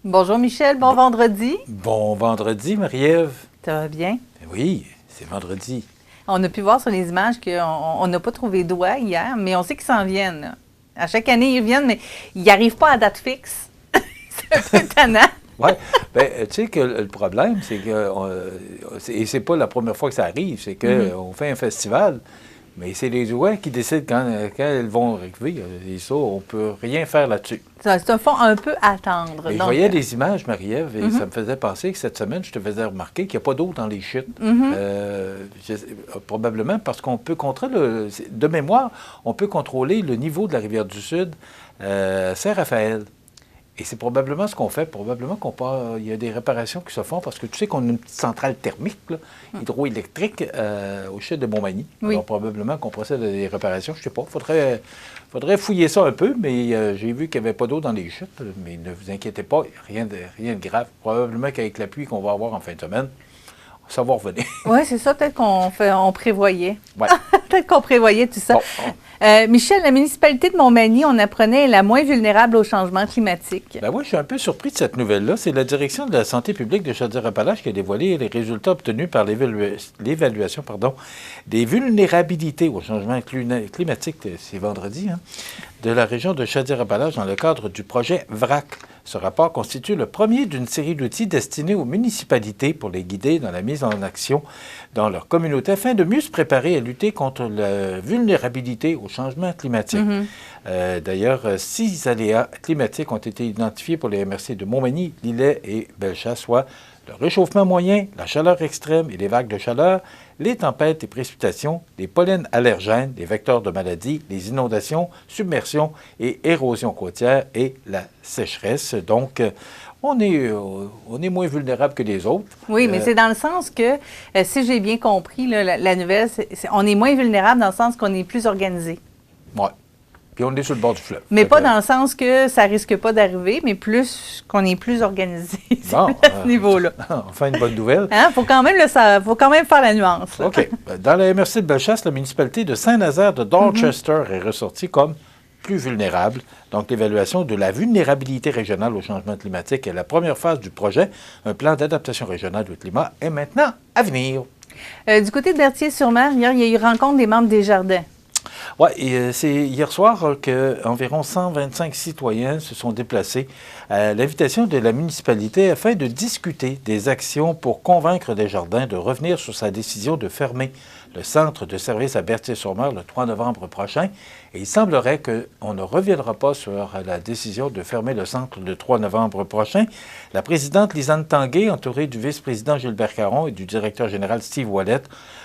Bonjour Michel, bon vendredi. Bon vendredi, Marie-Ève. Ça va bien? Oui, c'est vendredi. On a pu voir sur les images qu'on n'a pas trouvé d'oie hier, mais on sait qu'ils s'en viennent. Là. À chaque année, ils reviennent, mais ils n'arrivent pas à date fixe. C'est un peu tannant. Oui, bien, tu sais que le problème, c'est que, et c'est pas la première fois que ça arrive, c'est qu'on fait un festival, mais c'est les ouailles qui décident quand elles vont arriver, et ça, on peut rien faire là-dessus. C'est un fond un peu attendre. Mais je voyais des images, Marie-Ève, et ça me faisait penser que cette semaine, je te faisais remarquer qu'il n'y a pas d'eau dans les chutes. Probablement parce qu'on peut contrôler, de mémoire, on peut contrôler le niveau de la rivière du Sud, Saint-Raphaël. Et c'est probablement ce qu'on fait. Probablement qu'il y a des réparations qui se font parce que tu sais qu'on a une petite centrale thermique, là, hydroélectrique, au chute de Montmagny. Oui. Alors probablement qu'on procède à des réparations. Je ne sais pas. Faudrait fouiller ça un peu, mais j'ai vu qu'il n'y avait pas d'eau dans les chutes. Mais ne vous inquiétez pas, rien de grave. Probablement qu'avec la pluie qu'on va avoir en fin de semaine, ça va revenir. Oui, c'est ça, peut-être qu'on prévoyait. Ouais. Peut-être qu'on prévoyait tout ça. Bon. Michel, la municipalité de Montmagny, on apprenait, est la moins vulnérable au changement climatique. Ben oui, je suis un peu surpris de cette nouvelle-là. C'est la direction de la santé publique de Chaudière-Appalaches qui a dévoilé les résultats obtenus par l'évaluation des vulnérabilités au changement climatique, c'est vendredi, de la région de Chaudière-Appalaches dans le cadre du projet VRAC. Ce rapport constitue le premier d'une série d'outils destinés aux municipalités pour les guider dans la mise en action dans leur communauté afin de mieux se préparer à lutter contre la vulnérabilité au changement climatique. D'ailleurs, 6 aléas climatiques ont été identifiés pour les MRC de Montmagny, Lillet et Bellechasse, soit le réchauffement moyen, la chaleur extrême et les vagues de chaleur, les tempêtes et précipitations, les pollens allergènes, les vecteurs de maladies, les inondations, submersions et érosion côtière et la sécheresse. Donc, on est moins vulnérable que les autres. Oui, mais c'est dans le sens que, si j'ai bien compris, là, la nouvelle, on est moins vulnérable dans le sens qu'on est plus organisé. Oui. Puis on est sur le bord du fleuve. Mais pas dans le sens que ça risque pas d'arriver, mais plus qu'on est plus organisé bon, à ce niveau-là. Enfin, une bonne nouvelle. Faut quand même faire la nuance. Là. OK. Dans la MRC de Bellechasse, la municipalité de Saint-Nazaire de Dorchester est ressortie comme plus vulnérable. Donc, l'évaluation de la vulnérabilité régionale au changement climatique est la première phase du projet. Un plan d'adaptation régionale du climat est maintenant à venir. Du côté de Berthier-sur-Mer, hier, il y a eu rencontre des membres des Jardins. Oui, et c'est hier soir qu'environ 125 citoyens se sont déplacés à l'invitation de la municipalité afin de discuter des actions pour convaincre Desjardins de revenir sur sa décision de fermer le centre de service à Berthier-sur-Mer le 3 novembre prochain. Et il semblerait qu'on ne reviendra pas sur la décision de fermer le centre le 3 novembre prochain. La présidente Lisanne Tanguay, entourée du vice-président Gilbert Caron et du directeur général Steve Ouellet,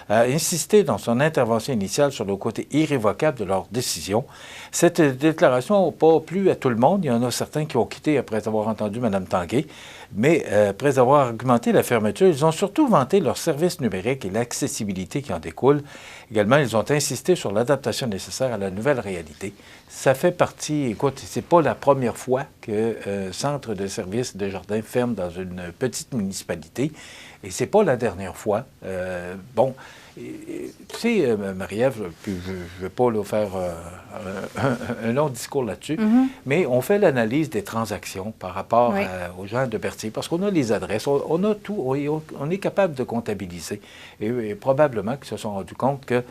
a insisté dans son intervention initiale sur le côté irrévocable de leur décision. Cette déclaration n'a pas plu à tout le monde. Il y en a certains qui ont quitté après avoir entendu Mme Tanguay. Mais après avoir argumenté la fermeture, ils ont surtout vanté leur service numérique et l'accessibilité qui en découle. Également, ils ont insisté sur l'adaptation nécessaire à la nouvelle réalité. Ça fait partie, écoute, c'est pas la première fois que centre de service Desjardins ferme dans une petite municipalité. Et c'est pas la dernière fois. Tu sais, Marie-Ève, puis je ne vais pas là, faire un long discours là-dessus, mais on fait l'analyse des transactions par rapport aux gens de Berthier, parce qu'on a les adresses, on a tout, on est capable de comptabiliser. Et probablement qu'ils se sont rendus compte qu'il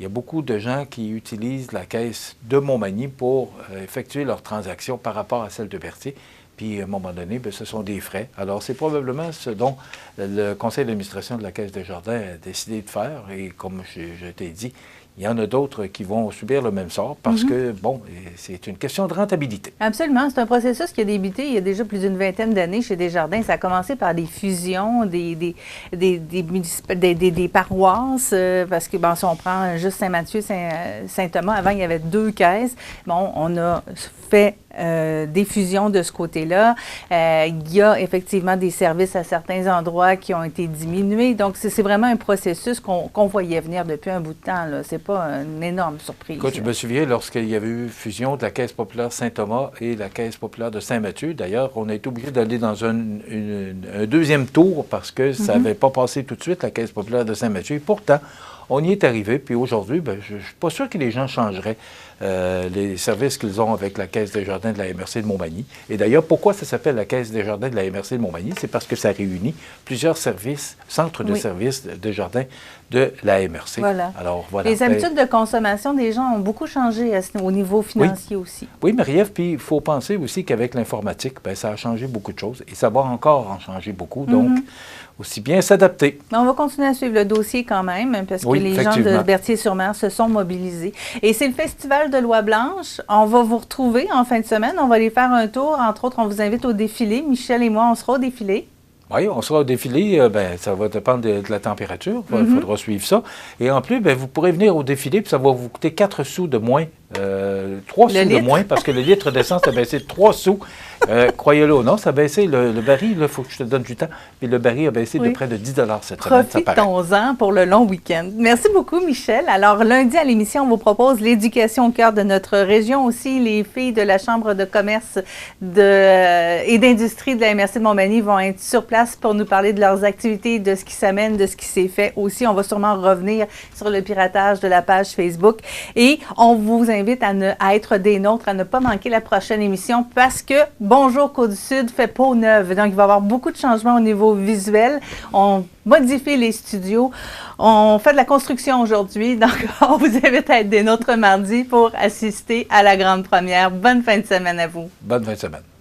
y a beaucoup de gens qui utilisent la caisse de Montmagny pour effectuer leurs transactions par rapport à celle de Berthier. Puis, à un moment donné, bien, ce sont des frais. Alors, c'est probablement ce dont le conseil d'administration de la Caisse Desjardins a décidé de faire. Et comme je t'ai dit, il y en a d'autres qui vont subir le même sort parce que, bon, c'est une question de rentabilité. Absolument. C'est un processus qui a débuté il y a déjà plus d'une vingtaine d'années chez Desjardins. Ça a commencé par des fusions des paroisses, parce que, bon, si on prend juste Saint-Mathieu, Saint-Thomas, avant, il y avait 2 caisses. Bon, on a fait des fusions de ce côté-là. Il y a effectivement des services à certains endroits qui ont été diminués. Donc, c'est vraiment un processus qu'on voyait venir depuis un bout de temps. Ce n'est pas une énorme surprise. Écoute, je me souviens, lorsqu'il y avait eu fusion de la Caisse populaire Saint-Thomas et la Caisse populaire de Saint-Mathieu, d'ailleurs, on a été obligé d'aller dans un deuxième tour parce que ça n'avait pas passé tout de suite, la Caisse populaire de Saint-Mathieu. Et pourtant, on y est arrivé. Puis aujourd'hui, ben, je ne suis pas sûr que les gens changeraient les services qu'ils ont avec la Caisse des jardins de la MRC de Montmagny. Et d'ailleurs, pourquoi ça s'appelle la Caisse des jardins de la MRC de Montmagny? C'est parce que ça réunit plusieurs centres de services des jardins de la MRC. Voilà. Alors, voilà. Les habitudes de consommation des gens ont beaucoup changé au niveau financier aussi. Oui, Marie-Ève, puis il faut penser aussi qu'avec l'informatique, ben, ça a changé beaucoup de choses et ça va encore en changer beaucoup. Donc, aussi bien s'adapter. On va continuer à suivre le dossier quand même, parce que les gens de Berthier-sur-Mer se sont mobilisés. Et c'est le Festival de Loi-Blanche. On va vous retrouver en fin de semaine. On va aller faire un tour. Entre autres, on vous invite au défilé. Michel et moi, on sera au défilé. Oui, on sera au défilé. Ça va dépendre de la température. Il faudra suivre ça. Et en plus, vous pourrez venir au défilé, puis ça va vous coûter 4 sous de moins. 3 sous de moins, parce que le litre d'essence a baissé de 3 sous. Croyez-le ou non, ça a baissé. Le baril, il faut que je te donne du temps, mais le baril a baissé de près de 10 cette semaine. Profitons-en pour le long week-end. Merci beaucoup, Michel. Alors, lundi à l'émission, on vous propose l'éducation au cœur de notre région aussi. Les filles de la Chambre de commerce et d'industrie de la MRC de Montmagny vont être sur place pour nous parler de leurs activités, de ce qui s'amène, de ce qui s'est fait aussi. On va sûrement revenir sur le piratage de la page Facebook. Et on vous invite à être des nôtres, à ne pas manquer la prochaine émission parce que Bonjour Côte-du-Sud fait peau neuve. Donc, il va y avoir beaucoup de changements au niveau visuel. On modifie les studios. On fait de la construction aujourd'hui. Donc, on vous invite à être des nôtres mardi pour assister à la grande première. Bonne fin de semaine à vous. Bonne fin de semaine.